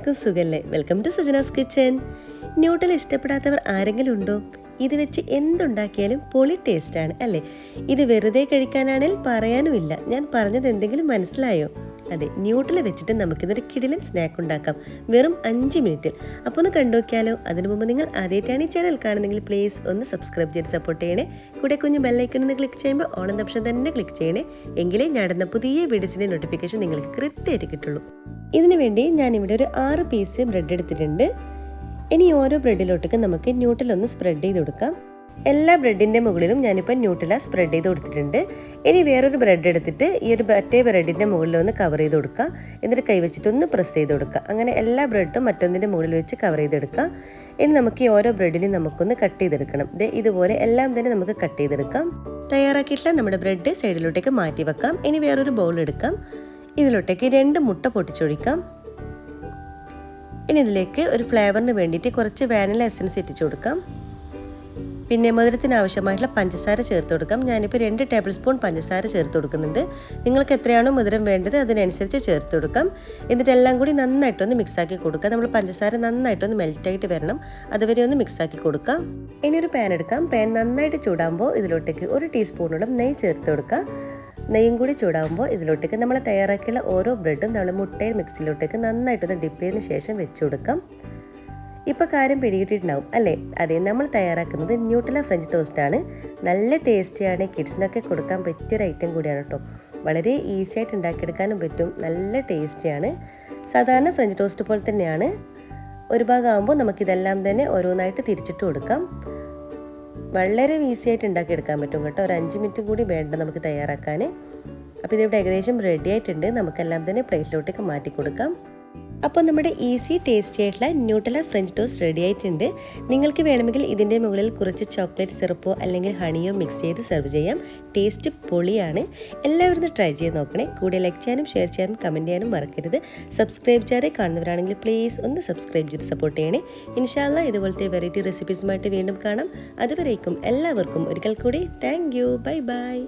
എല്ലാവർക്കും സുഖല്ലേ? Welcome to Sajana's kitchen. ന്യൂട്ടൽ ഇഷ്ടപ്പെടാത്തവർ ആരെങ്കിലും ഉണ്ടോ? ഇത് വെച്ച് എന്തുണ്ടാക്കിയാലും പൊളി ടേസ്റ്റാണ് അല്ലേ? ഇത് വെറുതെ കഴിക്കാനാണെങ്കിൽ പറയാനുമില്ല. ഞാൻ പറഞ്ഞത് എന്തെങ്കിലും മനസ്സിലായോ? അതെ, ന്യൂട്ടൽ വെച്ചിട്ട് നമുക്കിതൊരു കിടിലൻ സ്നാക്ക് ഉണ്ടാക്കാം വെറും 5 മിനിറ്റിൽ. അപ്പോൾ ഒന്ന് കണ്ടുനോക്കിയാലോ? അതിനു മുമ്പ് നിങ്ങൾ ആദ്യമായിട്ടാണ് ഈ ചാനൽ കാണുന്നെങ്കിൽ പ്ലീസ് ഒന്ന് സബ്സ്ക്രൈബ് ചെയ്ത് സപ്പോർട്ട് ചെയ്യണേ. കൂടെ കുഞ്ഞു ബെല്ലൈക്കൺ ഒന്ന് ക്ലിക്ക് ചെയ്യുമ്പോൾ ഓൾ എന്ന ഓപ്ഷൻ തന്നെ ക്ലിക്ക് ചെയ്യണേ. എങ്കിലേ ഞാടുന്ന പുതിയ വീഡിയോസിൻ്റെ നോട്ടിഫിക്കേഷൻ നിങ്ങൾക്ക് കൃത്യമായിട്ട് കിട്ടുള്ളൂ. ഇതിനു വേണ്ടി ഞാനിവിടെ ഒരു 6 പീസ് ബ്രെഡ് എടുത്തിട്ടുണ്ട്. ഇനി ഓരോ ബ്രെഡിലോട്ടേക്ക് നമുക്ക് ന്യൂട്ടൽ ഒന്ന് സ്പ്രെഡ് ചെയ്ത് കൊടുക്കാം. എല്ലാ ബ്രെഡിൻ്റെ മുകളിലും ഞാനിപ്പോൾ ന്യൂട്ടല സ്പ്രെഡ് ചെയ്ത് കൊടുത്തിട്ടുണ്ട്. ഇനി വേറൊരു ബ്രെഡ് എടുത്തിട്ട് ഈ ഒരു മറ്റേ ബ്രെഡിൻ്റെ മുകളിലൊന്ന് കവർ ചെയ്ത് കൊടുക്കുക. എന്നിട്ട് കൈവച്ചിട്ടൊന്ന് പ്രസ് ചെയ്ത് കൊടുക്കുക. അങ്ങനെ എല്ലാ ബ്രെഡും മറ്റൊന്നിൻ്റെ മുകളിൽ വെച്ച് കവർ ചെയ്തെടുക്കുക. ഇനി നമുക്ക് ഈ ഓരോ ബ്രെഡിനും നമുക്കൊന്ന് കട്ട് ചെയ്തെടുക്കണം. ഇതുപോലെ എല്ലാം തന്നെ നമുക്ക് കട്ട് ചെയ്തെടുക്കാം. തയ്യാറാക്കിയിട്ടുള്ള നമ്മുടെ ബ്രെഡ് സൈഡിലോട്ടേക്ക് മാറ്റി വെക്കാം. ഇനി വേറൊരു ബൗൾ എടുക്കാം. ഇതിലോട്ടേക്ക് 2 മുട്ട പൊട്ടിച്ചൊഴിക്കാം. ഇനി ഇതിലേക്ക് ഒരു ഫ്ലേവറിന് വേണ്ടിയിട്ട് കുറച്ച് വാനില എസൻസ് ഇട്ടിച്ചു കൊടുക്കാം. പിന്നെ മധുരത്തിന് ആവശ്യമായിട്ടുള്ള പഞ്ചസാര ചേർത്ത് കൊടുക്കാം. ഞാനിപ്പോൾ 2 ടേബിൾ സ്പൂൺ പഞ്ചസാര ചേർത്ത് കൊടുക്കുന്നുണ്ട്. നിങ്ങൾക്ക് എത്രയാണോ മധുരം വേണ്ടത് അതിനനുസരിച്ച് ചേർത്ത് കൊടുക്കാം. എന്നിട്ട് എല്ലാം കൂടി നന്നായിട്ടൊന്ന് മിക്സാക്കി കൊടുക്കാം. നമ്മൾ പഞ്ചസാര നന്നായിട്ടൊന്ന് മെൽറ്റായിട്ട് വരണം, അതുവരെ ഒന്ന് മിക്സാക്കി കൊടുക്കാം. ഇനി ഒരു പാൻ എടുക്കാം. പാൻ നന്നായിട്ട് ചൂടാകുമ്പോൾ ഇതിലോട്ടേക്ക് 1 ടീസ്പൂണോളം നെയ്യ് ചേർത്ത് കൊടുക്കാം. നെയ്യും കൂടി ചൂടാകുമ്പോൾ ഇതിലോട്ടേക്ക് നമ്മൾ തയ്യാറാക്കിയുള്ള ഓരോ ബ്രെഡും നമ്മൾ മുട്ടയിൽ മിക്സിയിലോട്ടേക്ക് നന്നായിട്ടൊന്ന് ഡിപ്പ് ചെയ്തതിന് ശേഷം വെച്ച് കൊടുക്കാം. ഇപ്പോൾ കാര്യം പിടികിട്ടിട്ടുണ്ടാവും അല്ലേ? അതെ, നമ്മൾ തയ്യാറാക്കുന്നത് ന്യൂട്ടല ഫ്രഞ്ച് ടോസ്റ്റ് ആണ്. നല്ല ടേസ്റ്റിയാണ്, കിഡ്സിനൊക്കെ കൊടുക്കാൻ പറ്റിയൊരു ഐറ്റം കൂടിയാണ് കേട്ടോ. വളരെ ഈസി ആയിട്ട് ഉണ്ടാക്കിയെടുക്കാനും പറ്റും, നല്ല ടേസ്റ്റിയാണ്. സാധാരണ ഫ്രഞ്ച് ടോസ്റ്റ് പോലെ തന്നെയാണ്. ഒരു ഭാഗമാകുമ്പോൾ നമുക്കിതെല്ലാം തന്നെ ഓരോന്നായിട്ട് തിരിച്ചിട്ട് കൊടുക്കാം. വളരെ ഈസി ആയിട്ട് ഉണ്ടാക്കിയെടുക്കാൻ പറ്റും കേട്ടോ. ഒരു 5 മിനിറ്റും കൂടി വേണ്ട നമുക്ക് തയ്യാറാക്കാൻ. അപ്പോൾ ഇതിവിടെ ഏകദേശം റെഡി ആയിട്ടുണ്ട്. നമുക്കെല്ലാം തന്നെ പ്ലേറ്റിലോട്ടേക്ക് മാറ്റി കൊടുക്കാം. അപ്പോൾ നമ്മുടെ ഈസി ടേസ്റ്റി ആയിട്ടുള്ള ന്യൂട്ടല ഫ്രഞ്ച് ടോസ്റ്റ് റെഡി ആയിട്ടുണ്ട്. നിങ്ങൾക്ക് വേണമെങ്കിൽ ഇതിൻ്റെ മുകളിൽ കുറച്ച് ചോക്ലേറ്റ് സിറപ്പോ അല്ലെങ്കിൽ ഹണിയോ മിക്സ് ചെയ്ത് സെർവ് ചെയ്യാം. ടേസ്റ്റ് പൊളിയാണ്. എല്ലാവരും ഇത് ട്രൈ ചെയ്ത് നോക്കണേ. കൂടെ ലൈക്ക് ചെയ്യാനും ഷെയർ ചെയ്യാനും കമൻറ്റ് ചെയ്യാനും മറക്കരുത്. സബ്സ്ക്രൈബ് ചെയ്യാതെ കാണുന്നവരാണെങ്കിൽ പ്ലീസ് ഒന്ന് സബ്സ്ക്രൈബ് ചെയ്ത് സപ്പോർട്ട് ചെയ്യണേ. ഇൻഷാ അല്ലാഹ് ഇതുപോലത്തെ വെറൈറ്റി റെസിപ്പീസുമായിട്ട് വീണ്ടും കാണാം. അതുവരേക്കും എല്ലാവർക്കും ഒരിക്കൽ കൂടി താങ്ക് യു. Bye bye.